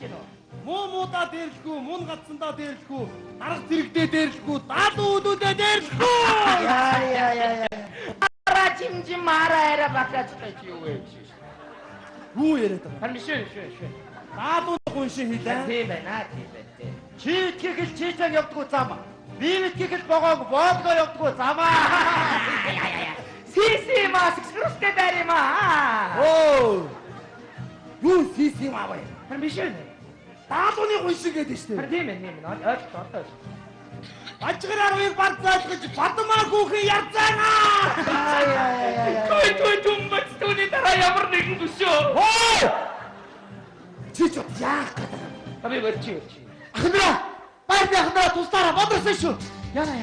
чинь үү? Муудаа дээрлэхгүй, мун гацсандаа дээрлэхгүй, дарга зэрэгдээ дээрлэхгүй, даалуу үүдүүдээ дээрлэхгүй. Яа. Ара жимжим араа бакач юу вэ? Юу яриад байгаа? Харин шүү. Даалуу гуншин хийлээ. Тийм байна. Чи итгэх л чийцэн явдггүй зам. Би итгэх л богоог боолгоо явдггүй замаа. Сиси мас экскурстэй дарима. Оо. Юу систем аваа. Харин биш үү? Даалууны гуншин гэдэг шүү дээ. Харин тийм ээ. Ойлгох. Ажгараар уяг бат зайлгаж бадмаа хүүхэн ярьцаана. Той думбац түүний дараа ямар нэгэн төшөө. Оо! Чи ч яах гэдэг юм? Таби өрчи. Ахнаа. Баяр ахнаа тусдаараа бодорсон шүү. Яна.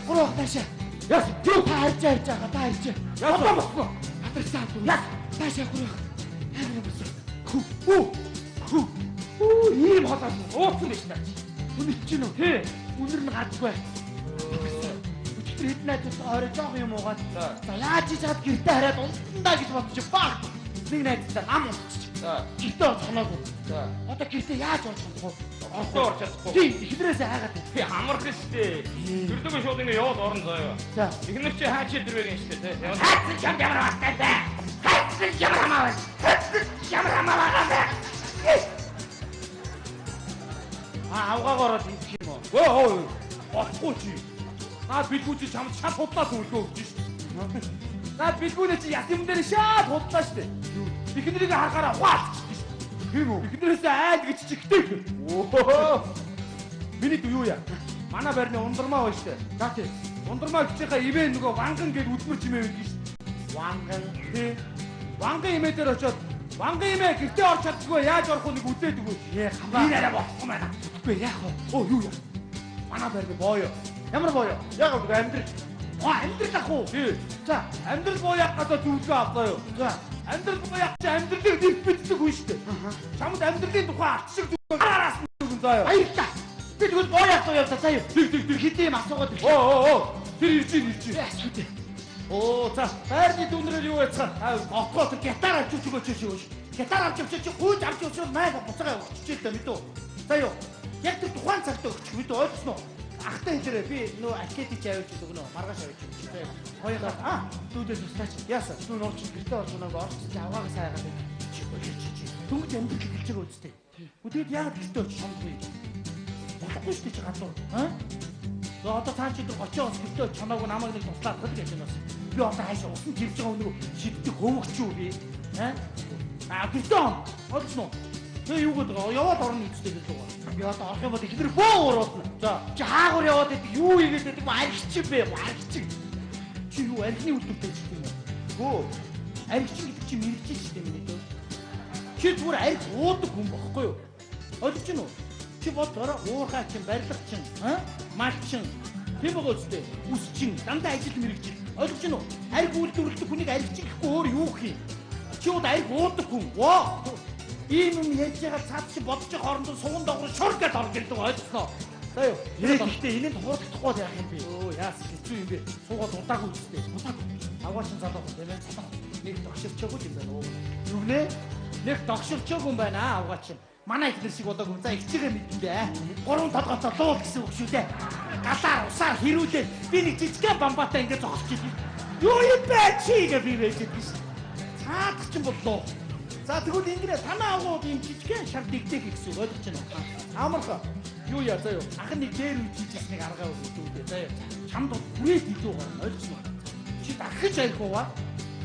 Гурав таашаа. Яс, Юу харж байгаа та харж. яасан бохгүй. Хатарсан түр. Яс. Таашаа гурав. Хүү. Ийм холоос ууцсан биш наа. Үнэ чинь үү? Тий. Үнэр нь гадгүй. Өчтөр хэд найзаас орой жоох юм уугаад. За яаж ч чад гэртээ хараад унтандаа гэж бодчих баг. Нэг найзтай ам унтчих. За. Гэртээ оцгоноогүй. За. Одоо гэртээ яаж орж чадах вэ? Орсон орч чадахгүй. Тий, ихнэрээсээ хайгаад байна. Би хамарх штэ. Дөрдөгөө шууд ингэ яваад орон заяа. За. Ихнэр чи хаач дэрвэг штэ тий. Хайцсан ч ямар бастай бэ? Хайцсан ч ямар хамаа. Ямар хамаа. Авгаагаар л ингэх юм уу? Өө. Бохгүй чи. Наад билгүү чи чамд шал худлаа төлгөө өгч шүү. Наад билгүүнээ чи яс юм дээр шал худлаа шүү. Ихнэрийг харахаараа хуалч шүү. Тийм үү? Ихнэрээсээ айл гэж чигтэй. Оо. Миний дүү юу яа? Манай байрны ундрмаа байна шүү. За тий. Ундрмаа гिचийнхаа ивэ нөгөө ванган гээд үдмэр чимээ байдаг шүү. Ванган. Тий. Ванган имээ дээр очиод ванган имээ гэртээ орч чаддгүй яаж орох вэ нэг үдээд өгөө. Хамаа. Би нараа болохгүй байна. Үгүй яах вэ? Оо юу яа? Манай байрны боёо. Ямар боёо? Яг үг амьдрал. Амьдрал ах уу? Тий. За, амьдрал боёо гадаа зүлгээ авлаа юу? За, амьдрал боёо чи амьдралыг нэрт битдэг хүн шүү дээ. Чамд амьдралын тухай арт шиг зүгөө араас нь зүгэн заяа. Баярлалаа. Би тэгвэл боёо асуу явлаа сая. Тэг. Хэдий юм асуугаад ирсэн. Оо. Тэр ирж. Яаш үү? Оо, за, байрны дүүнрэл юу яцгаа? Окоо тэр гитар авч өгөөч шүү. Гитар авч өгч чи гүйж авч өгч майг буцаага өгч дээ мэдүү. За юу? Яг тэр тухайн цагт өгч мэдүү ойлгосноо? Ахтай хэлээрээ би нөө атлетик авч өгнө. Маргааш авч өгч. Хоёроо дүүдээ тусаач. Яасан? Дүүн орч гэртээ орж нэг орч чи авгаагаас хайгаад байд. Чи. Дөнгөж амьдрал хэлж байгаа үстэй. Үдээд яг гэртээ очиж шомгүй. Болохгүй шүү чи гадуур. За одоо цаа чи 30 оос гэртээ очиж чамаагүй намайг нэг туслаад хэл гэж байна. Би одоо хайшаа усан тэрж байгаа өнөө шиддэг хөвөгч юу би? Гэртээ он. Ойлгосноо? Тэгээ юу гэдэг вэ? Яваад орно үстэй гэж байгаа. Би одоо орох юм бол ихнэр бөө уруулна. За, чи хаагур яваад идэг юу хийгээд идэг ма аригч бэ? Аригч. Чи юу архины үйлдвэртэй ч юм уу? Гөө. Аригч гэдэг чи мэрэгч шүү дээ миний дөө. Чи зүгээр ариг уудаг хүн бохгүй юу? Ойлгож байна уу? Чи бодороо уурхай чин, барилга чин, мал чин. Тийм байгаа үстэй. Үс чин, дандаа ажил мэрэгч. Ойлгож байна уу? Ариг үйлдвэрлэдэг хүнийг аригч гэхгүй өөр юу гэх юм? Чи удаа ариг уудаг хүн. Воо. Ийм юм яаж яагаад цаад чи бодож хоорондоо суган доогор шур гэж орж ирдэг ойлгосноо. За юу. Гэхдээ энэнд хуурдахдаггүй яах юм бэ? Өө яасан хэцүү юм бэ? Суугаад удаагүй үстэй. Удаагүй. Аваачин залуу хүн тийм ээ. Нэг догшилчаагүй юм байна уу? Юу нэ? Нэг догшилчаагүй юм байна аа аваачин. Манай ихнэр шиг болоогүй. За ихчгээ мэдэн бэ. Гурван толгоцоо луул гэсэн үг шүү дээ. Галаар усаар хэрүүлээ. Би нэг жижигхэн бамбаатай ингэж зогсож ирсэн. Юу юм бэ чи гэж би байж байсан. Цаад чин боллоо. За тэгвэл ингэрэ танаа агууд юм жижигхэн шар дэгдэг гэсэн үг ойлгож байна. Амарха. Юу яа заяа. Ах нэг дээр үжижсэнийг аргаа үзүүлээ заяа. Чамд хүрээд илүү гарна ойлгож байна. Чи дахиж айхуугаа.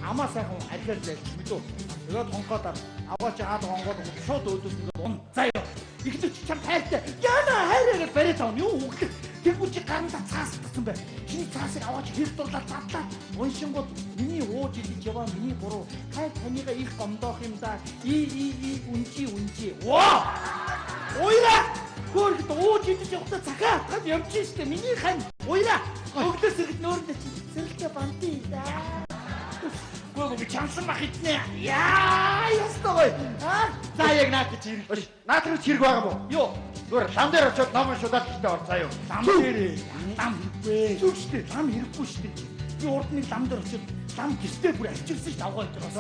Амаа сайхан аргаар зайлж мэдөө. Тэгээд хонгоодаар аваач аад хонгоод шууд өөдөөс ингээд он заяа. Ихтэй чи чам хайртай. Яна хайраа гэж бариад авна юу өглөө. Тэгвэл чи гарантаа цаас татсан бай. Чиний цаасыг аваач хэр дурлаад задлаа. Уншингууд миний ууж идэж яваа миний буруу. Танийга их гомдоох юм да. Унжи. Ваа! Уйра! Хөргөд ууж идэж явахдаа цахаа тань явчих штэ. Миний хань. Уйра! Өглөө сэргэд нөөрөндөө чи сэрэлтэ бантий да. Гүг чансан мах иднэ. Яа, ястагой. За яг наад чи хэрэг. Наад хэрэг хэрэг байгаа мó? Юу? Зүгээр лам дээр очиод ном шудаад ихтэй орцоо юу. Лам дээр. Лам хэрэггүй. Зүг штэ. Лам хэрэггүй штэ. Би урд нэг лам дээр очиод лам гэртээ бүр авчирсан ш давгаа өдрөөс.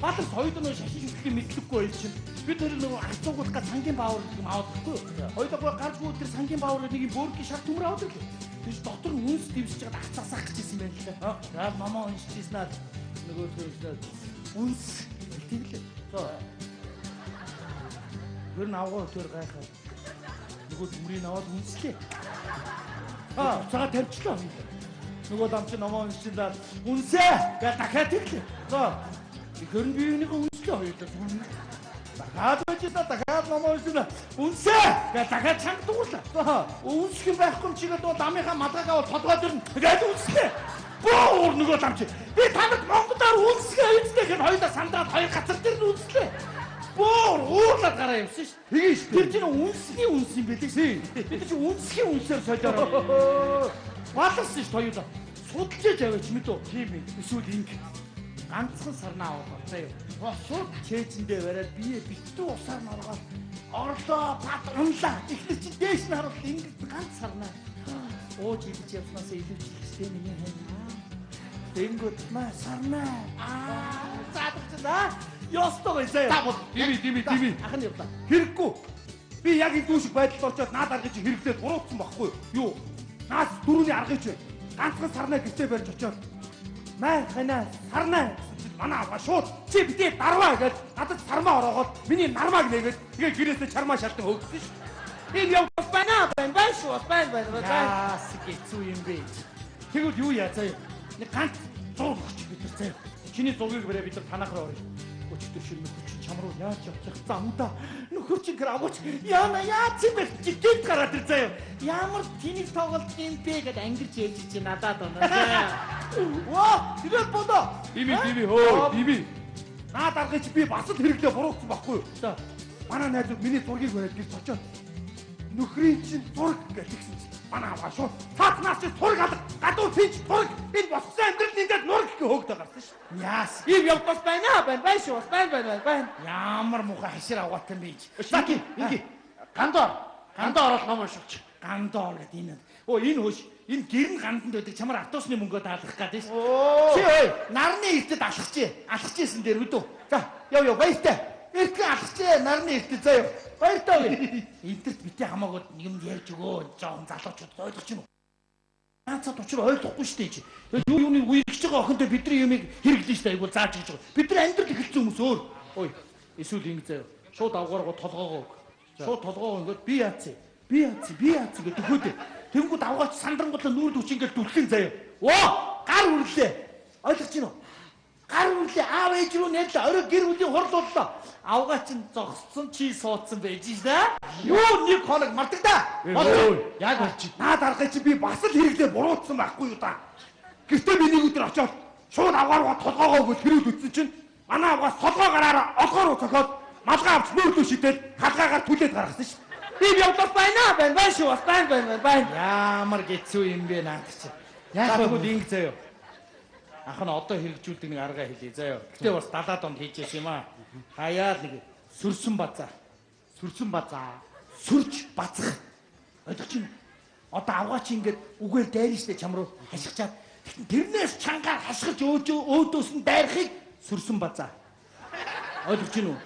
Баатар соёлын нөө шашин шүтлэхийг мэдлэггүй байл чинь. Би тэр нөгөө арцуугуулга сангийн баавар гэх юм авахгүй. Хоёулаа гарчгүй тэр сангийн баавар нэг юм бөөргийн шар төмөр авдаг л. Тэгж дотор нь үнс дэвсэж чад хацаасах гэж хэлсэн байна л да. За мамаа уншижсэн аа нөгөө төрөслөө үнс хэлтиглээ. За. Тэр навгаа төр гайхаа. Нөгөө төмрийн аваад үнслээ. Цагаа тавьчлаа. Нөгөө дам чи намаа уншилаад үнсээ гэж дахиад хэллээ. За. Тэгэхээр нь биенийг үнслээ хоёулаа. Дахиад очида дахиад намаа уншилаа. Үнсээ гэж дахиад чанга дуурлаа. За. Үнсэх юм байхгүй чигээд нөгөө дамынхаа малгайгаа толгойд ирнэ. Тэгээд үнслээ. Боо нөгөө дам чи. Би танад Монголоор үнсгээ гэхэд хоёулаа сандаад хоёр газар дээр нь үнслээ. Боор уурлаад гараа явсан ш. Тэгээ ш. Тэр чинь үнсний үнс юм байлээ ш. Бид чинь үнсхийн үнсээр солиороо. Баларсан ш хоёулаа. Судалж аваач мэдөө. Тийм ээ. Эсвэл инг. Ганцхан сарнаа аваад заяа. Шууд чээжэндээ бариад бие битүү усаар норгоод орлоо пат унлаа. Ихний чинь дээш нь харуул инг ганц сарнаа. Ууж идэж явснаас илүүчлэхтэй миний хань. Тэнгүүд маа сарнаа. Заадагчаа. Ёстой заяа. Дими. Ахын явлаа. Хэрэггүй. Би яг энэ дүүшиг байдалд орчоод наад аргаж хэрэглээд буруутсан байхгүй юу? Наад дөрөвний аргаж ганцхан сарнаа гэртээ барьж очоод маа ханаа сарнаа манай аваа шууд чи битээ дарваа гэж надад сармаа ороогоод миний нармааг нээгээд тэгээ гэрээсээ чармаа шалтан хөөгсөн ш. Энэ явах байна шүү. Яас гэцүү юм бэ. Тэгвэл юу яа заяа. Нэг ганц зураг өгч бид нар заяа. Чиний зургийг бариа бид нар танах руу орё. Өчтөр шин нөхөр чинь чам руу яаж явчих замда. Нөхөр чинь гэрагууч яана яац юм бэ жигтэй гараад ир заяа. Ямар тэнийс тоглолт юм бэ гэд ангирч ээж чи надад оноо. Ваа тэр бодоо. Дими хөө дими. Наад аргаж би бас л хэрэглээ буруутсан байхгүй юу. За манай найзууд миний зургийг бариад гэрч очоод нөхрийн чинь зураг гэж тэгсэн чинь манай аваа шууд цаатнаас чи зураг алга гадуур тийч зураг энэ боссон амьдрал нэгэд нураг гэх хөөгд гарсан ш. Яас ийм явдал байна шүү. Ямар муухай хашир аваатай юм бэ. Инги гандоор ороод ном уншууч. Гандоор гэдэг энэ. Энэ хөөш энэ гэрн ганданд байдаг чамар автобусны мөнгөө даалгах гэдэг ш. Чи ой нарны эртэд алхажсэн дээр үдөө. За яв баяртай. Эртхэн алхажээ нарны эртэд заяа. Баяртай. Интернет битээ хамаагүй юм ярьж өгөө. Жоон залуучууд ойлгож байна уу? Наацад учир ойлгохгүй шүү дээ чи. Юуны үерхэж байгаа охиндоо бидний юмыг хэрэглэн шүү дээ. Айгуул зааж гэж байгаа. Бид нар амьдрал эхэлсэн хүмүүс өөр. Ой эсвэл ингэ заяа. Шууд авгааргаа толгоогоо өг. Шууд толгоогоо ингээд би яац гэдэг өгөөдөө. Тэнгүүд авгаач сандрангуудлаа нүүрд хүч ингээд дүрхэн заяа. Оо гар үрлээ. Ойлгож байна уу? Гар үрлээ аав ээж рүү нэрлээ. Орой гэр бүлийн хурлууллаа. Авгаач нь зогссон чи суудсан байж шээ. Юу нэг хоног мартагдаа. Яг болчих. Наад аргай чи би бас л хэрэглээ буруутсан байхгүй юу да. Гэртээ би нэг өдөр очоод шууд авгааргаа толгоогоо өгөөд хэрүүл үтсэн чинь манай авгаас толгоо гараараа олгоор руу цохоод малгай авч мөрлөө шидээд халгаагаар түлээд гаргасан ш. Би явдал байна шүү. Ямар гэцүү юм бэ наад чи. Яг тэгвэл ингэ заяа. Ах нь одоо хэрэгжүүлдэг нэг арга хэлье заяа. Гэтэ бас 70 донд хийжээс юм аа. Хаяад нэг сүрж базах. Ойлгож байна. Одоо авгаач ингээд үгээр дайрна штэ чам руу хашгичаад тэрнээс чангаар хашгирч өөдөөс нь дайрахыг сүрсэн базаа. Ойлгож байна уу?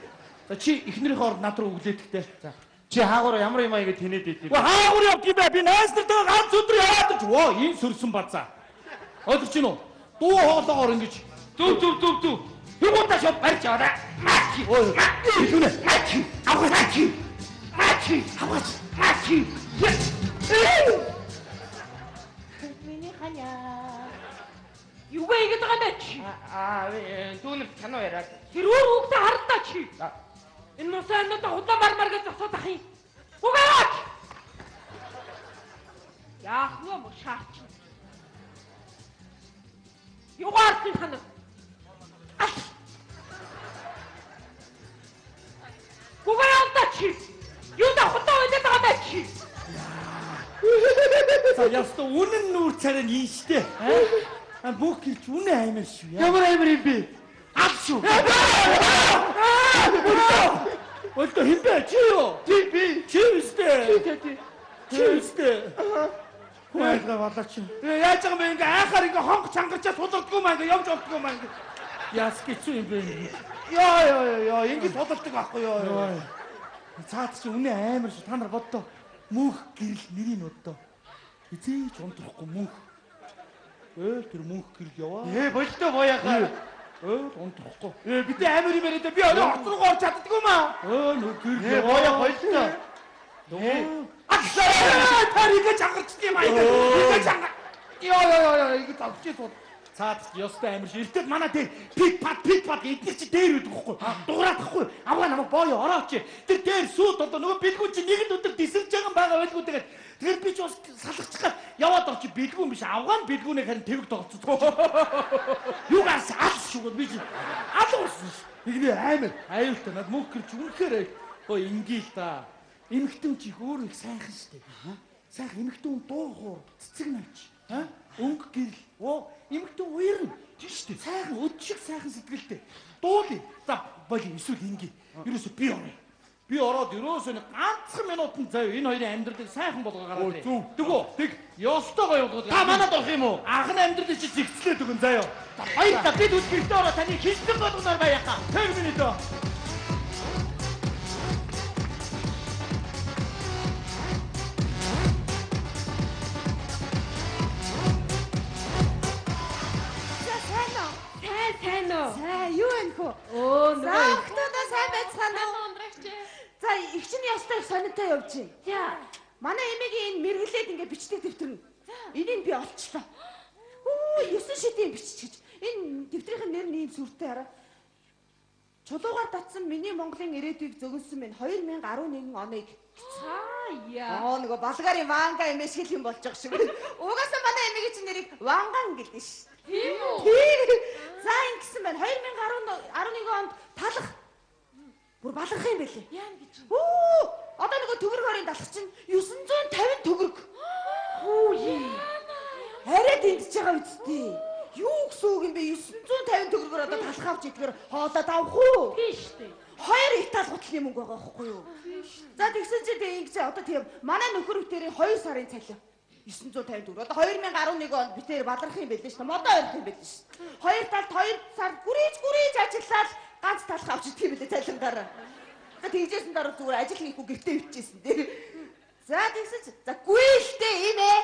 За чи эхнэрийнхээ орд над руу өглөөдөхтэй. За чи хаагуур ямар юм аа ингэж тэнээд идэв. Хаагуур явд юм бэ? Би найз нартай ганц өдөр яваад ч воо энэ сүрсэн базаа. Ойлгож байна уу? Дуу хоолоогоор ингэж зүв. Юутай шууд барьж аваа. Мачи. Аваач. Миний ханяа. Юу гэж байгаа бэ чи? Түүнэр кино яриад. Тэр хүүхдээ хардаа чи. Энэ мосоо надад удаа мармар гэж асуух юм. Угаач. Яах вэ мушаач? Юугаар тийм ханаа? Угаалта чи. Юутай хутаа ойлоод байгаа бэ чи? За яста үнэн нүүр царай нь штэ. Бүх гэрч үнэн аймар шүү. Ямар аймар юм бэ? Ав шүү. Өлтө хин бэ чи юу? Чи би. Чи штэ. Чи штэ. Хуайлгаа болооч. Тэгээ яаж байгаа юм бэ? Ингээ айхаар ингээ хонх чангарчаа судалдгүй маа ингээ явж олдгүй маа ингээ. Яас гэцүү юм бэ? Яа, ингээ судалдаг байхгүй ёо. Цаад чи үнэ амар шүү. Та нар боддоо. Мөнх гэрэл нэрийн өдөө. Хизээч унтрахгүй мөнх. Тэр мөнх гэрэл яваа. Болтой бояхаа. Унтрахгүй. Бид амар юм яриад би орой орц руу орч чаддгүй маа. Нүг гэрэл бояа болтой. Тарийг чангарчдаг юм аа. Ингээ чангар. Яа, ингээ тавчиж сууд. Цаад ёстой амир шилтэд манай дээр пит пат эдгээр чи дээр үүдэг хөхгүй. Дуураад ахгүй. Аваа намайг боёо орооч. Тэр дээр сүйд одоо нөгөө бэлгүүн чи нэгэн өдөр дисэлж байгаа байгаа байлгүй тэгээд тэр би ч бас салгачихад яваад орчих бэлгүүн биш. Авгаа нь бэлгүүнийг харин тэрэг тоглоцсон. Юугаас ал шүүгээд би чи ал уурсан. Нэгний амир аюултай над мөнх гэрч үнэхээр ингээл та. Эмэгтэн чи өөр их сайхан штэ. Сайхан эмэгтэн дуу хоор цэцэг навч. Өнгө гэрэл. Эмэгтэн уярна. Тийш үү? Сайхан өд шиг сайхан сэтгэлтэй. Дуулъя. За боли эсвэл ингээ. Ерөөсө би орё. Би ороод ерөөсөө ганцхан минутанд зав энэ хоёрын амьдралыг сайхан болгоо гараад. Тэгвэл тэг ёстой гоё болгоод. Та манад орох юм уу? Анхны амьдралыг чи зэгцлээд өгөн заяа. Хоёр та бид үл гэртээ ороо таны хилдэг болгоноор баяхаа. Тэр минут. Сайн юу энэ хөө? Заахтаа сайн байцгаана уу? За их чинь ястай сонитой явж байна. За. Манай эмээгийн энэ мэргэлээд ингээ бичдэг дэвтэр нь. Энийг би олчлоо. 9 шидийн бичиж гэж. Энэ дэвтрийн нэр нь ийм сүртэй хараа. Чулуугаар татсан миний Монголын ирээдүйг зөгнсөн минь 2011 оныг. Яа. Нөгөө балгарын ванга эмээ шиг юм болж байгаа шиг. Угаасаа манай эмээгийн чинь нэрийг ванган гэдэг ш. Тийм үү? За ингэсэн байна. 2011 онд талах. Бүр балгах юм байлээ. Яа гэж. Одоо нөгөө төгрөг хорийн талах чинь 950 төгрөг. Арай тэнцэж байгаа үсттэй. Юу гэсэн үг юм бэ? 950 төгрөгөөр одоо талах авч идгээр хоолоод авах уу? Тийш үү. 2 их тал гутлын мөнгө байгаа байхгүй юу? За тэгсэн чи тэг ингэж одоо тийм манай нөхөр бүтээрийн 2 сарын цалин 950 төгрөг. Одоо 2011 онд битээр баларх юм байлээ шүү дээ. Модоо өрөх юм байлээ шүү дээ. 2 талд 2 сар гүрийж ажиллаад ганц талах авч идэх юм байлээ цалингаараа. За тэгжсэн дараа зүгээр ажил хийхгүй гэртээ өвчжсэн дээ. За тэгсэн чи за гүйлтэй юм ээ.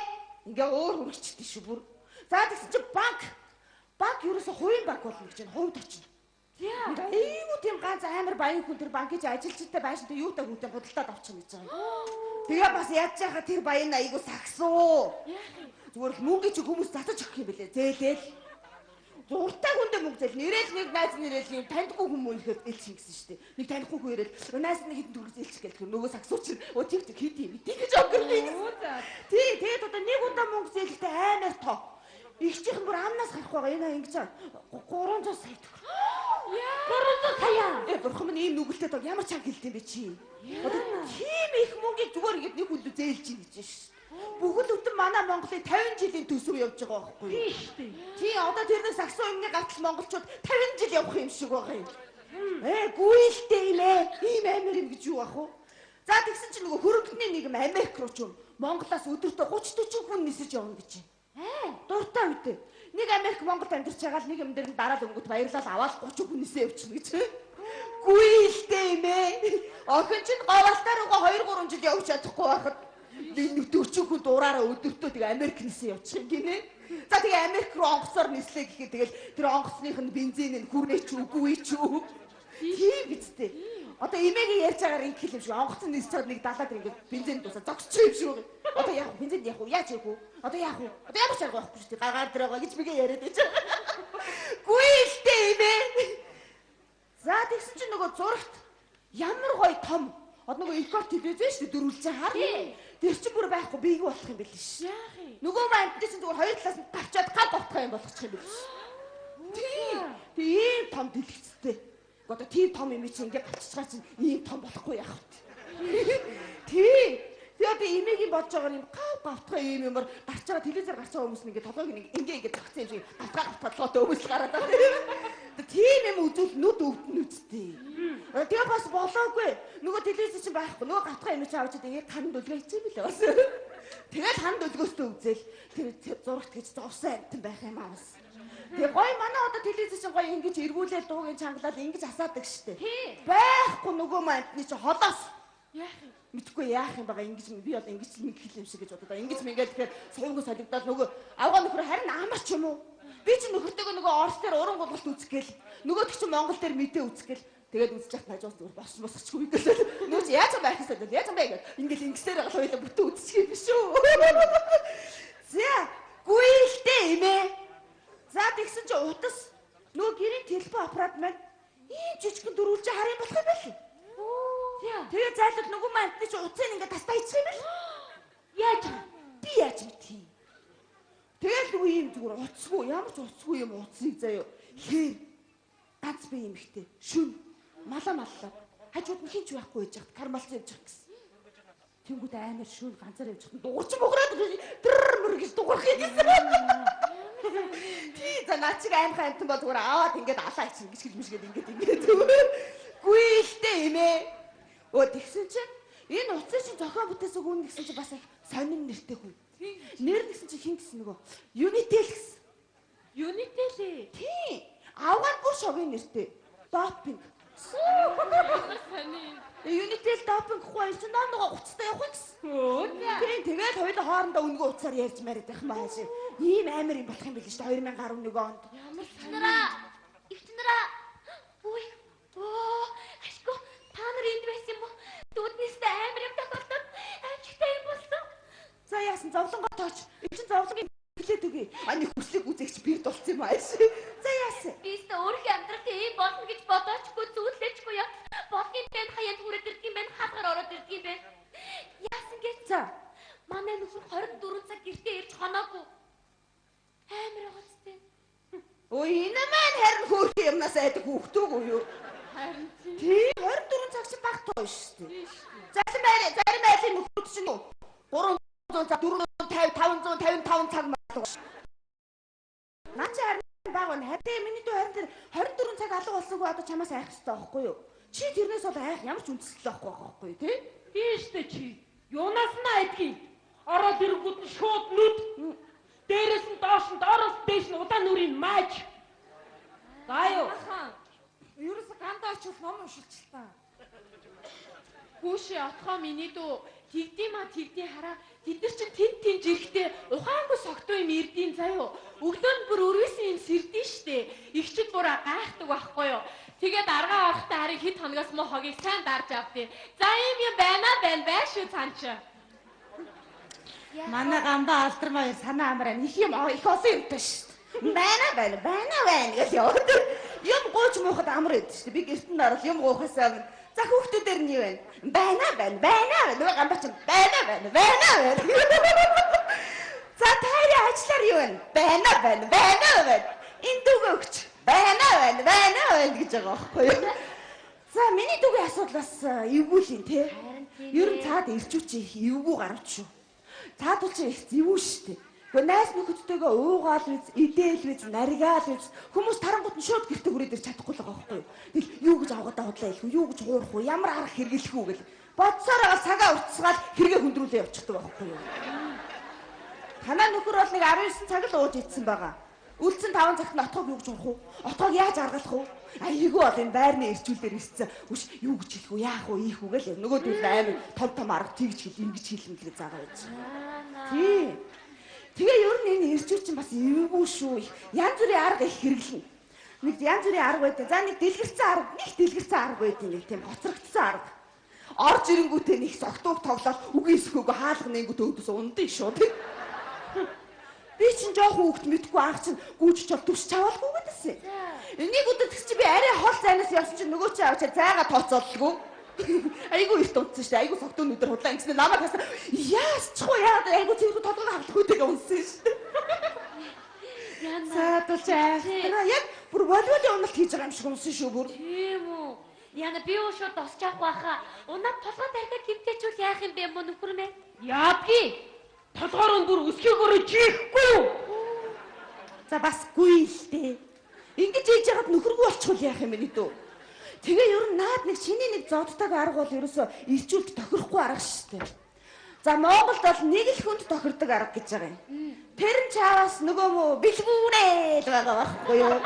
Ингээ өөр хөргөчтэй шүү бүр. За тэгсэн чи банк ерөөсө хувийн банк болно гэж байна. Хувьд очно. Тийм. Эйгүү тийм ганц амар баян хүн тэр банкын ажилчтай байшинтай юутай хүүтэй худалдаад авчихна гэж байгаа. Тэгээ бас яаж яхаа тэр баян айгуу сагсуу. Зүгээр л мөнгө чи хүмүүс затаж өгөх юм бэлээ. Зээлээл. Уртаа хүндээ мөнгө зээл. Нэрэл нэг найз нэрэл юм таньдгүй хүмүүс ихэд элчин гэсэн шүү дээ. Нэг танихгүй хүн ирэл найз нэг хэдэн төгрөг зээлчих гээл нөгөө сагсуу чи өтиг хит юм. Тэгэж өнгөрний. Тий, тэгээд одоо нэг удаа мөнгө зээлтэй амар тоо. Ихчийнхэн бүр амнаас гарах байгаа. Энэ ингэж 300 сая төгрөг. 300 сая. Бурхан минь ийм нүгэлтэй тог ямар чанга хэлдэм бэ чи? Одоо тийм их мөнгийг зүгээр ингэж нэг хүлээ зээлж ийн гэж шүү. Бүгд өтөн манай Монголын 50 жилийн төсөв явж байгаа байхгүй юу? Тийм шүү дээ. Тий, одоо тэрнээс саксуу өмнө гартал монголчууд 50 жил явах юм шиг байгаа юм. Гүйлтэй юм ээ. Ийм амир юм гэж юу ах вэ? За тэгсэн чинь нөгөө хөрөнгөний нийгэм Америк руу ч юм Монголоос өдөртөө 30-40 хүн нисэж явна гэж юм. Дуртай үедээ. Нэг Америк Монголд амьдарч байгаа л нэг юм дээр нь дараад өнгөт баярлал аваад 30 хүн нисээ явчихна гэж. Гүйлтэй юм ээ. Охин чинь говалтаар угаа 2-3 жил явж чадахгүй байхад нэг 40 хүн дураараа өдөртөө тэгээ Америк нисээ явчих юм гинэ. За тэгээ Америк руу онгоцоор нислээ гэхэд тэгэл тэр онгоцных нь бензин нь хүрнэ ч үгүй ч үү. Тийм бицтэй. Одоо эмээгийн ярьж байгаагаар ингэ хэл юм шиг онгоц нь нисчаад нэг далаад ингэ бензин дуусаа зогсчих юм шиг байна. Одоо яах вэ? Бензин яах вэ? Яаж яах вэ? Одоо яах вэ? Одоо ямар ч арга байхгүй шүү дээ. Гаргаар дээр байгаа гэж бигээ яриад байж. Гүйлтэй эмээ. За тэгсэн чинь нөгөө зурагт ямар гоё том одоо нөгөө икор телевиз шүү дээ дөрвөлжин хар. Тэр чинь бүр байхгүй бийг болох юм байл ш. Яах юм? Нөгөө мандтай чинь зүгээр хоёр талаас нь тавчаад гал болтох юм болгочих юм байл ш. Тийм том дэлгэцтэй. Одоо тийм том юм чи ингээд гацчихаар чинь ийм том болохгүй яах вэ? Тийм. Тэгээ би эмээгийн бодож байгаа юм гавтгай ийм юмар гарч байгаа телевизээр гарч байгаа хүмүүс нь ингээд толгойг ингээд зогцсон юм шиг толгойтой өвс гараад байгаа. Тийм юм үзүүл нүд өвдөн үсттэй. Тэгээ бас болоогүй. Нөгөө телевиз чинь байхгүй. Нөгөө гавтгай юм чи аваад ингээд танд үлгээ хийчихсэн билээ бас. Тэгээд ханд өлгөөсөө үзэл тэр зурагт гэж зовсон амтан байх юм аа бас. Тэгээ гоё манай одоо телевизэн гоё ингэж эргүүлээд дуугийн чангалаад ингэж асаадаг штэ. Байхгүй нөгөө амтны чи холоос. Яах юм? Мэдгүй яах юм байгаа ингэж би бол ингэж нэг хэл юм шиг гэж бодоо. Ингэж мингээд тэгэхээр сувгын солигдоод нөгөө авгаа нөхөр харин амарч юм уу? Би чи нөхөртөөгөө нөгөө орс дээр уран гулгалт үзгээл нөгөөдөг чи Монгол дээр мэдээ үзгээл тэгээд үзэж явах хажуус зүгээр босчихгүй гэдэл нөө чи яаж байх гэсэн яаж юм бэ гэдэг ингээл ингэсээр байгаа хоёулаа бүтэн үзчих юм шүү. За гүйлтэй эмээ. За тэгсэн чи утас нөгөө гэрийн телефон аппарат маань ийм жижигхэн дөрвөлж харин болох юм байл. Тэгээ зайлт нөгөө мантны чи утсыг ингээд тастаа ичих юм байл. Яаж би яаж мэдхий. Тэгэл нөгөө ийм зүгээр уцгүй ямар ч уцгүй юм уцыг заяа хээр ганц би юм ихтэй шүн малаа хажууд нь хинч байхгүй байж хат кармалч явж байгаа гэсэн. Тэнгүүд амар шүн ганцаар явж хат дуурч мөгрөөд мөр гэж дуурах юм. Тий за наачиг аимхай амтан бол зүгээр аваад ингээд алаа ичих гэж хэлмэшгээд ингээд гүйлтэй эмээ. Оо тэгсэн чинь энэ уцыг чи зохион бүтээсэн хүн гэсэн чи бас сонин нэртэй хүн. Нэр гэсэн чи хин гэсэн нөгөө Unitel гэсэн. Unitel ээ. Тий. Авгаар бүр шогийн нэртэй. Допинг. Сонин. Unitel допинг хой чи нөгөө уцтай явах гэсэн. Тийм тэгээд хоёул хоорондоо өнгө уцаар ярьж мараад байх юм ааш. Ийм амар юм болох юм биш үү 2011 онд. Ямар санараа. Ивчнараа. Ой. Оо. Ашгүй та нар энд байсан юм уу? Дүүднээсээ амар юм тохиолдод амжигтай юм болсон. За яасан зовлонгоо тооч. Эвчин зовлонгийн хэлээд үгүй. Ани хүслэг үзэгч бирд болсон юм ааш. За яасан. Бистэ өөрийнхөө амьдралд ийм болно гэж бодоочгүй зүйлээчгүй яа. Болгийн банд хаяанд хүрээд ирдэг юм байна. Хатгаар ороод ирдэг юм байна. Яасан гэж за. Манай нөхөр 24 цаг гэртээ ирж хоноогүй. Амар гоцтой. Ой энэ маань харин хөөрхөн юмнаас айдаг хүүхдүүг юу? Харин тий 24 цаг чи багт тоо шүү дээ. Зарим айлын нөхөд чинь үү 300 цаг 450 555 цаг маа. Наач харин баг нь хатаа миний дүү харин тэр 24 цаг алга болсонгүй одоо чамаас айх хэрэгтэй байхгүй юу? Чи тэрнээс бол айх ямар ч үндэслэл байхгүй тий? Тийм штэ чи. Юунаас нь айдгийг? Ороод ирэнгүүт нь шууд нүд. Дээрээс нь доош нь доороос дээш нь удаан нүрийн мааж. За юу. Ерөөсө гандаа очвол ном уншилчлаа. Гүүшээ отхоо миний дүү тэгдэм хараа тэд нар чинь тэн жирэхтэй ухаангүй согтуу юм ирдийн заяо. Өглөө нь бүр өрөөсөн юм сэрдэн штэ. Игчд бураа гайхдаг байхгүй юу. Тэгээд аргаа авахтаа харин хэд хоногоос муу хогийг сайн дарж авдیں۔ За юм байна шүү цаанчаа. Манай гамбаа алдармаар санаа амраа их юм их олон юмтай шүү. Байна гэж яваад. Юм гооч моохот амар байд шүү. Би гэртэн орол юм гоохосоо. За хүүхдүүдээр нь юу вэ? Байна. Нөгөө гамбаа чинь байна. За таарийн ажлаар юу вэ? Байна. Энэ дүүгээ өгч. Байна гэж байгаа байхгүй юу? За миний дүүгийн асуудал бас эвгүүл юм те. Ер нь цаад ирчүүч эвгүй гарч шүү. Цаад бол чи их зэвүү штэ. Гэхдээ найс нөхөдтэйгээ уугаал үз, идээл үз, наригаал үз. Хүмүүс тарангууд нь шууд гэртээ хүрээд ирж чадахгүй л байгаа байхгүй юу? Тэгэл юу гэж авгаадаа худлаа хэлэх үү? Юу гэж хуурах үү? Ямар арга хэрэглэх үү гэл. Бодсоороо цагаа уртсгаал хэрэгээ хөндрүүлээ явчихдаг байхгүй юу? Танаа нөхөр бол нэг 19 цаг л ууж идсэн байгаа. Үлдсэн 5 цагт нь отгоог юу гэж урах уу? Отгоог яаж аргалах уу? Айгүй бол энэ байрны ирчүүлдээр ирсэн. Үш юу гэж хэлэх үү? Яах вэ? Ийх үү гэл нөгөөдөл амар том арга тэгж хэл ингэж хэлэн гэлээ заагаа байж. Тий. Тэгээ ер нь энэ ирчүүл чинь бас эвгүй шүү. Янз бүрийн арга их хэрэглэнэ. Нэг янз бүрийн арга байдаг. За нэг дэлгэрсэн арга байдаг. Нэг тийм хоцрогдсон арга. Орж ирэнгүүтээ нэг согтууг тоглоод үгүй эсхүүг хаалга нэнгүүтээ өөдөөс ундын шүү. Би чинь жоохон хүүхд мэдгүй анх чинь гүйж чол төс чаваалгүй гэдсэн. Энийг өдөр тэгс чи би арай хол зайнаас явсан чинь нөгөө чи авчаа зайгаа тооцоолгүй. Айгу их тунцсан шүү дээ. Айгу согтууны өдөр худлаа ингэснэ намайг хасаа яасчихгүй яа айгу тэрхүү толгойг хавлахгүйтэйгээ унсан шүү дээ. Яна тулч аа яг бүр волейболын уналт хийж байгаа юм шиг унсан шүү бүр. Тийм үү. Яна би ууш тосч авах байхаа. Унаа толгой тархиад хэмтээчүүл яах юм бэ мөн нөхөр мэ? Яадгийн. Толгоор нь бүр өсгөөгөөрөө жихгүй юу? За бас гүй л дээ. Ингэж хийж яхад нөхөргүй болчихвол яах юм бэ дүү? Тэгээ ер нь наад нэг чиний нэг зодтойг арга бол ерөөсө ирчүүлд тохирохгүй арга шүү дээ. За Монголд бол нэг л хүнд тохирдог арга гэж байгаа юм. Тэр нь чаавас нөгөө мө бэлгүүрээд байгаа байхгүй юу?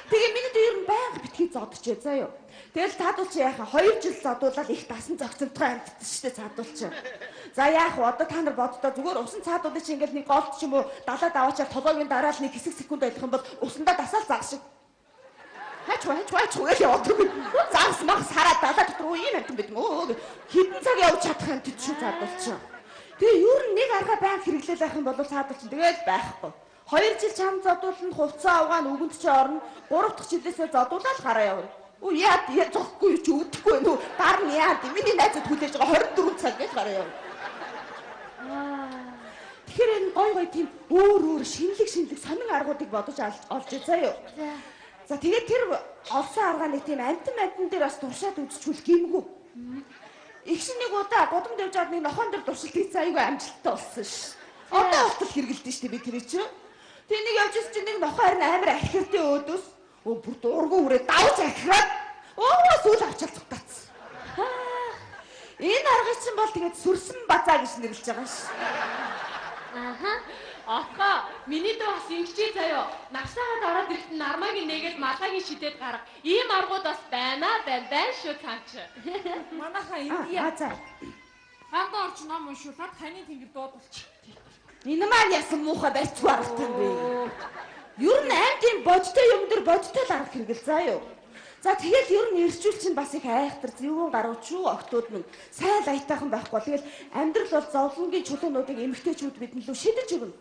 Тэгээ миний дээр нь байнга битгий зодчихээ заа юу. Тэгэл цаадуулч яаха 2 жил зодуулаад их дасан зөгцөнтгөө амьддаг штэ цаадуулч. За яах вэ? Одоо та нар боддоо зүгээр усан цаадуулах чинь ингээд нэг голд ч юм уу далаад аваачаар толгойн дараа л нэг хэсэг секунд байх юм бол усандаа дасаал заг шиг. Хаач гэж явдаг. Загс мах сараа далаа дотор ийм амт бид мөө хитэн цаг явж чадах юм тийч цаадуулч. Тэгээ юу нэг арга байнг хэрэглээл байх юм бол цаадуулч тэгэл байхгүй. 2 жил чам зодуулна хувцас авгаа нүгэнд ч орно 3 дахь жилээсээ зодуулаад гараа явна. Оо яа зохгүй ч өөдөхгүй нүү дар нь яа миний найзад хүлээж байгаа 24 цаг гэж гараа явна. Тэгэхээр энэ гой тийм өөр шинэлэг сонин аргуудыг бодож олж заа юу. За тэгээд тэр олсон аргаа нэг тийм амтан дээр бас туршаад үзчихвэл гимгүү. Игшин нэг удаа гудамд явж аваад нэг нохоон дээр туршилт хийсэн айгүй амжилттай болсон ш. Одоо болтол хэрэгэлдэж штэ би тэр чинь. Тэг нэг явж ирсэн чинь нэг нохоо харин амар ахиртай өөдөөс бүр дуургүй үрээ давж ахираад сүүл авчаал цугтаацсан. Энэ арга чинь бол тэгээд сүрсэн базаа гэж нэрлэж байгаа ш. Отго миний дөө бас ингэчээ заяо. Навсаагаад ороод ирэхэд нармагийн нэгээд малаагийн шидэд гарга. Ийм аргууд бас байна шүү цаач. Манайхаа энэ За. ханга орч ном уншуулаад ханы тэнгэр дуудулчих. Энэ маань ясан муухай байцгүй аргатай юм бэ? Ер нь аим тийм бодтой юм дээр бодтой л арга хэрэгэл заа юу. За тэгэл ер нь ирчүүл чинь бас их айхтар зөвгөн гарууч юу октод минь сайн лаятайхан байхгүй. Тэгэл амьдрал бол зовлонгийн чулуунуудыг эмэгтэйчүүд бидэн лөө шидэж өгнө.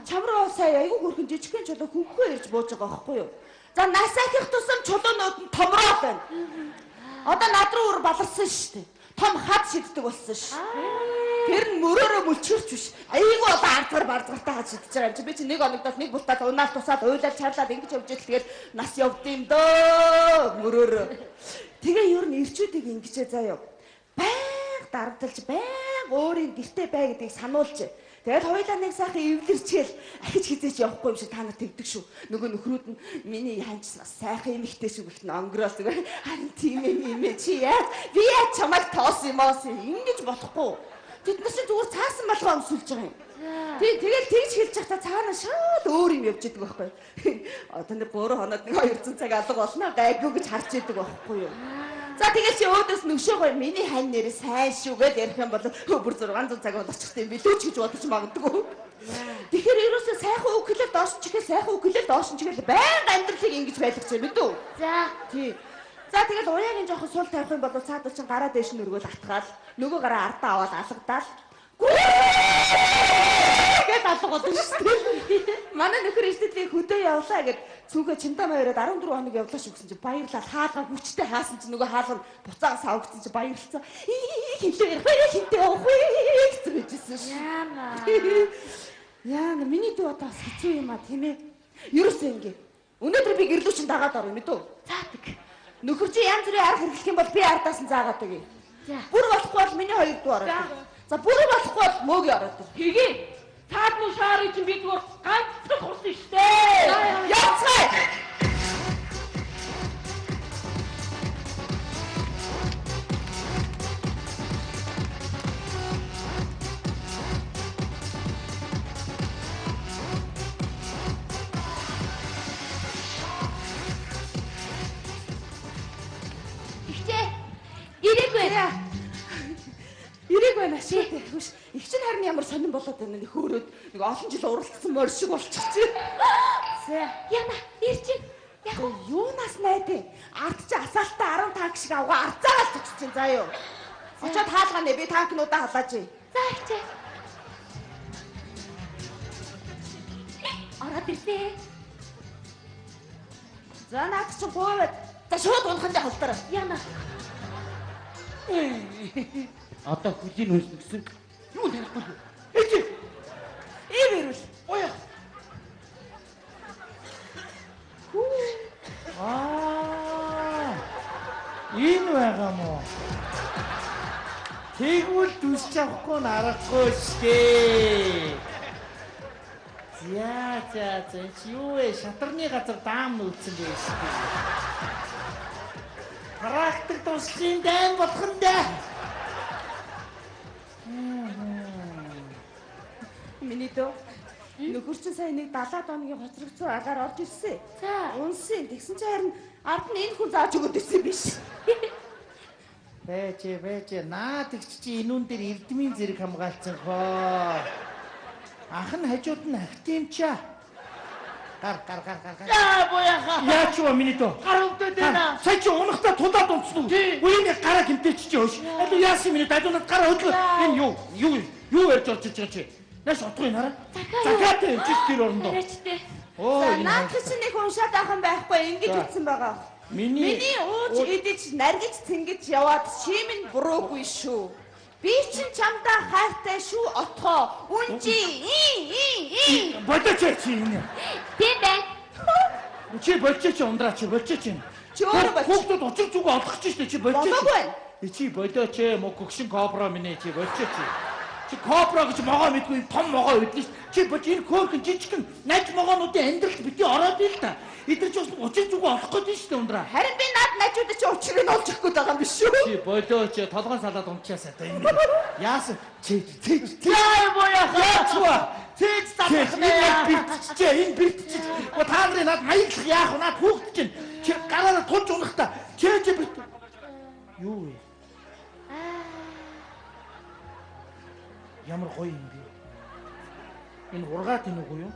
Чамруу сая айгүй хөрхөн жижигхэн чулуу хөнгөө ирж бууж байгаа байхгүй юу? За нас ахих тусам чулуунууд нь томроо байна. Одоо над руу өр баларсан шүү дээ. Том хад шиддэг болсон ш. Тэр нь мөрөөрөө мөлчөрч биш. Айгүй одоо ардгаар барзгартаа хад шидэж байгаа юм чи. Би чи нэг оногдол нэг бутаад унаал тусаад уйлаад чарлаад ингэж явж идэл тэгээд нас явд юм дөө мөрөөрөө. Тэгээ ер нь ирчүүдийг ингэчээ заяа. Баян дардалж баян өөрийн гэртээ бай гэдгийг сануулж. Тэгээд хоёулаа нэг сайхан эвлэрчээл ахиж хизээч явахгүй юм шиг та нар тэгдэг шүү. Нөгөө нөхрүүд нь миний ханч бас сайхан эмэгтэй шүү гэхт нь онгороос харин тийм юм чи яа. Би яа чамайг тоос юмоос ингэж бодохгүй. Тэд нар чинь зүгээр цаасан малгай өмсүүлж байгаа юм. Тэгээд тэгж хэлж байхдаа цаана шууд өөр юм явж идэг байхгүй. Одоо нэг 3 хоноод нэг 200 цаг алга болно гайгүй гэж харж идэг байхгүй юу. За тэгэл чи өөдөөс нөвшөө гоё миний хань нэрээ сайн шүү гэж ярих юм бол бүр 600 цаг болчихсон юм билүү ч гэж бодож магадгүй. Тэгэхээр ерөөсөө сайхан үг хэлэл доош ч ихээ сайхан үг хэлэл доош ч ихээ байнга амьдралыг ингэж байлгаж байна мэдүү. За тий. За тэгэл уяагийн жоохон сул тавих юм бол цаадал чин гараа дээш нь өргөөл атгаал нөгөө гараа ардаа аваад алгадаал. Гэт алгадсан шүү дээ. Манай нөхөр эсдэлийг хөдөө явлаа гэд цүнхэ чинтам хоёроо 14 хоног явлаа шүү гэсэн чи баярлал хаалгаа хүчтэй хаасан чи нөгөө хаалга буцаагаас авагдсан чи баярлалцсан. Хинтээ ярих вэ хинтээ явах вэ гэсэн мэжсэн шүү. Яана миний дүү одоо хэцүү юм а тийм ээ. Ерөөсөө ингэ. Өнөөдөр би гэрлүү чин дагаад орё мэдүү. Заадаг. Нөхөр чи янз бүрийн арга хэрэглэх юм бол би ардаас нь заагаад өгье. За. Бүр болохгүй бол миний хоёр дүү ороод. За бүр болохгүй бол мөөгийн ороод. Хийгээ. Таад муу шаарыг чинь би зүгээр ганцхан хурсан штэ. Яцгаа. Ирэг байна шээ. Их чинь харин ямар сонирн болоод байна нэг хөөрөөд нэг олон жил уралдсан морь шиг болчихчих. Яна ирчин. Яг юунаас найдаа? Ард чи асаалтаа 10 танк шиг авгаа арцаагаал төгсчин заа юу. Очоод хаалгаанэ би танкнуудаа халааж. За ичээ. Ороод ирсэ. За наад чи гооvad. За шууд унахандаа холдороо. Яна. Одоо хүлийн хүнс гэсэн юу тарихгүй. Эцэг. Ирвэл. Оё. Энэ байгаа мó. Тэгвэл дүсч авахгүй нарахгүй штэ. За юу вэ? Шатарны газар даам нүүцэн байж штэ. Практик туслын дан болох нь дээ. Миний дөө. Нөхөр чинь сая нэг 70 доногийн хоцрогцоо агаар орж ирсэн. За. Унсан. Тэгсэн чинь харин ард нь энэ хүн зааж өгöd ирсэн биш. Бэж наад их чи энүүн дээр эрдмийн зэрэг хамгаалцсан хоо. Ах нь хажууд нь ахтын чаа. Гар. Яа бояха. Яач вэ миний дөө? Гар өвдөд байна. Сая чи унахта тулаад унтсан уу? Үеийн гараа гимтээч чи хөөш. Одоо яасан миний дадунад гараа хөдлөө. Энэ юу ярьж орж иж байгаа чи? Нааш утгыг хараа. Закаатай юм чи тэр орондоо. Арайчтэй. За наад чинь нэг уншаад авах юм байхгүй ингэж ütсэн байгаа. Миний ууж идэж наргиж цэнгэж яваад шимэн буруугүй шүү. Би чинь чамдаа хайртай шүү отхоо. Үнжи. Бодооч чи энэ. Тийм байна. Чи болчих чи ундраа чи болчих чи. Чи өөрөө болчих. Хүүхдүүд учир зүгөө олгох штэ чи болчих. Болоогүй. Чи бодооч мө гөгшин кобра минь чи болчих чи. Чи кобра гэж могоо мэдгүй том могоо үдлээ штэ. Чи боч энэ хөөхөн жижигхэн наж могоонуудын амьдралд бити ороод ил та. Эдгээр ч бас учир зүгөө олох гэдэг штэ ундраа. Харин би над найзуудад чи учрыг олж өгөх гээд байгаа юм биш үү? Чи бодооч толгойн салаад унтчихсаа та энэ. Яасан чи Яа бояха. яач вэ? Цэц татах нэ. Энэ битчи. Го та нарын над маяглах яах вэ? Над хүүхд чинь чи гараараа тулж унах та. Чи бит. Юу вэ? Ямар гоё юм бэ? Энэ ургаад энэ үгүй юу?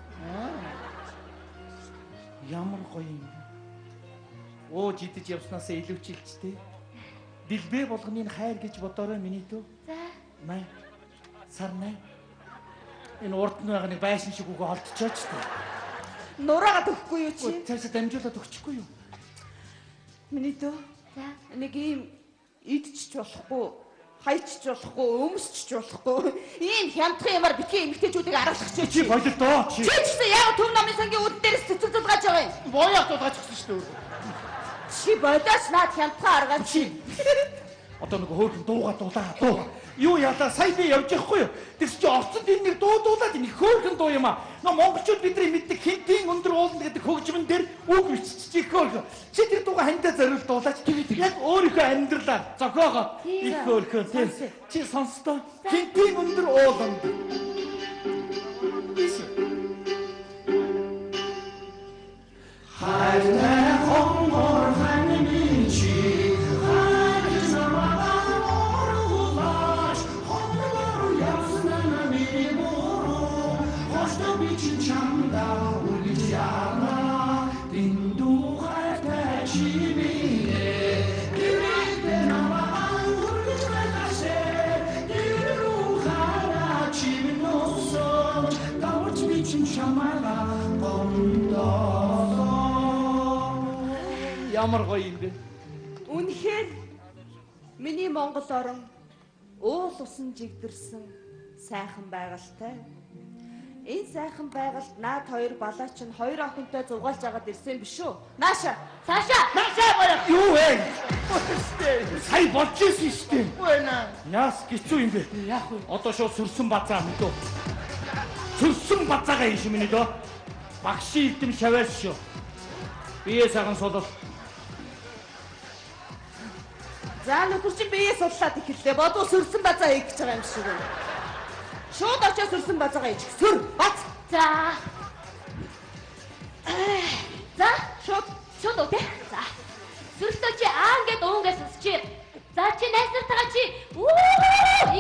Ямар гоё юм бэ? Оо жидэж явснасаа илүүчилчтэй. Дэлбэ болгоныг хайр гэж бодоорой миний дөө. За. Май. Сарнай. Энэ урд нь байгаа нэг байшин шиг үгүй олдчихооч тээ. Нураагаад өгөхгүй юу чи? Цаашаа дамжуулаад өгчихгүй юу? Миний дөө. За. Нэг ийм идчих болохгүй, хайчих болохгүй, өмсчих болохгүй. Ийм хямдхан юмар битгий эмгтээчүүдийг аргалах Чи болоо доо чи. Чи ч яг төв намын сангийн үд дээрс цэцэл зулгааж байгаа юм. Боёо дуулгаачихсан шүү дээ. Чи бодоос наад хямдхан аргаад чи. Одоо нэг хөөрхөн дуу. Юу яалаа сая би явж явахгүй юу? Тэгс чи орцод энэ нэг дуулаад энэ хөөрхөн дуу юм аа. Монголчууд бидний мэддэг хинтийн өндөр уулна гэдэг хөгжмөн дээр үг биччих хөөрхөн. Чи тэр дууга хандаа зориулт дуулаач. Яг өөрийнхөө амьдралаар зохиогоод их хөөрхөн тийм. Чи сонсдоо хинтийн өндөр уулна. Хайртай хонгор ханими чи Ямар гоё юм бэ? Үнэхээр миний Монгол орон уул усан жигдэрсэн сайхан байгальтай. Энэ сайхан байгальд наад хоёр балаа чинь хоёр охинтой зугаалж агаад ирсэн биш үү? Нааша, цаашаа боёо. Юу вэ? Сая болж ирсэн шүү дээ. Байна. Яас гिचүү юм бэ? Яах вэ? Одоо шууд сүрсэн базаа мэдөө. Сүрсэн базаагаа юм шиг миний дөө. Багшийн элдэм шаваас шүү. Бие саган сулал. За нөхөр чи бие судлаад ихлээ. Бодвол сүрсэн базаа хийх гэж байгаа юм шиг байна. Шууд очиж сүрсэн базаагаа хийчих. Сүр, бац. За. За, шууд үү? За. Сүрстөө чи ингээд уунгаас өсчээ. За чи найз нартайгаа чи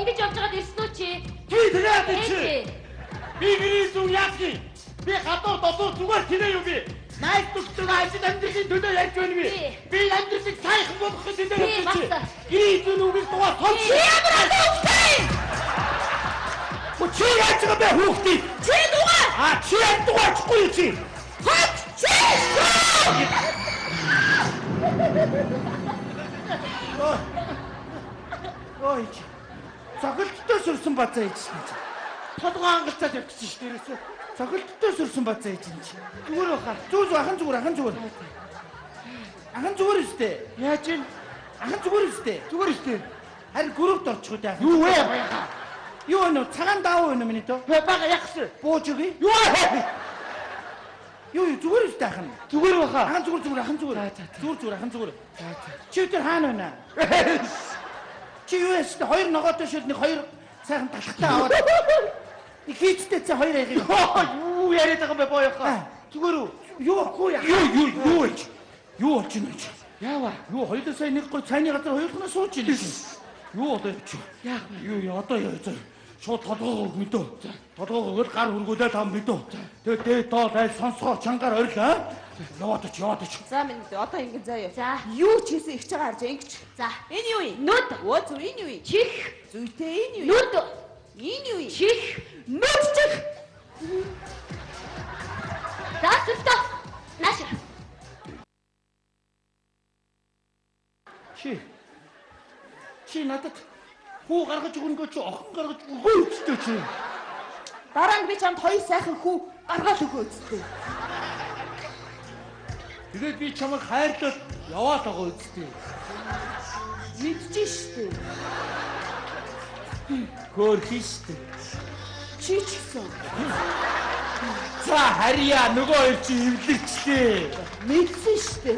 ингэж явж байгаад ирсэн үү чи? Чи тэгээд чи. Би гэрээ зүг яахыг. Би гадуур дотор зүгээр тэнэ юу би. Найз дөхтөг ажид амьдралын төлөө ярьж байна би. Би амьдралыг сайхан болгох гэж энэ явж чи. Гэрээ зүг үгийг дугаар тол. Ямар хөвтэй? Чи яаж байгаа бэ хүүхдээ? Чи дугаар. Чи яаж дугаарчихгүй юу чи? Хат чи. Ой. Цохилттой сүрсэн базаа хийчихсэн чи. Толгоо ангалцаад явчихсан шүү дээрээс. Цохилттой сүрсэн базаа хийчихсэн чи. Зүгээр баха. Ахан зүгээр. Ахан зүгээр өстэй. Яаж юм? Ахан зүгээр өстэй. Зүгээр шүү дээ. Харин группт орчих үү яах. Юу вэ бояха? Юу нөө цагаан даав вэ миний дөө? Бага ягс. Бууж өгье. Юу вэ? Юу зүгээр өстэй ахан. Зүгээр баха. Ахан зүгээр. Ахан зүгээр. Чи тэр хаана байна? Чи юу ястэ хоёр ногоотой шил нэг хоёр сайхан талхтай аваад. Хийцтэй цаа хоёр яг. Юу яриад байгаа юм бэ боёхоо? Зүгээр үү? Юу гэж? Юу болж байна чи? Яава. Юу хоёул сая нэг гой цайны газар хоёулахнаа сууж байна чи. Юу одоо чи? Яах вэ? Юу одоо яа за. Шууд толгоогоо мэдөө. Толгоогоо өгöd гар хүргүүлээ там мэдөө. Тэгээ дээд доод айл сонсгоо чангаар орил. Яваад ч. За минь одоо ингэ заяа. За. Юу ч хийсэн их чагаа харж ингэж. За. Энэ юу юм? Нүд. Оо зү энэ юу юм? Чих. Зүйтэй энэ юу юм? Нүд. Энэ юу юм? Чих. Нүд чих. За зүртөө. Нааш. Чи надад хүү гаргаж өгөнгөө чи охин гаргаж өгөө үстэй чи. Дараа нь би чамд хоёр сайхан хүү гаргаад өгөө үсттэй. Тэгээд би чамайг хайрлаад яваад байгаа үстэй. Мэдчихэж штэ. Хөөрхөн штэ. Чи ч гэсэн. За харьяа нөгөө хоёр чи эвлэгчлээ. Мэдсэн штэ.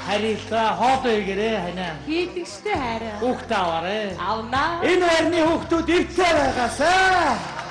Харилаа хоолой игэрээ ханаа. Хийдэг штэ хараа. Хүүхдээ аваарэ. Авнаа. Энэ байрны хүүхдүүд ивтэй байгаасаа.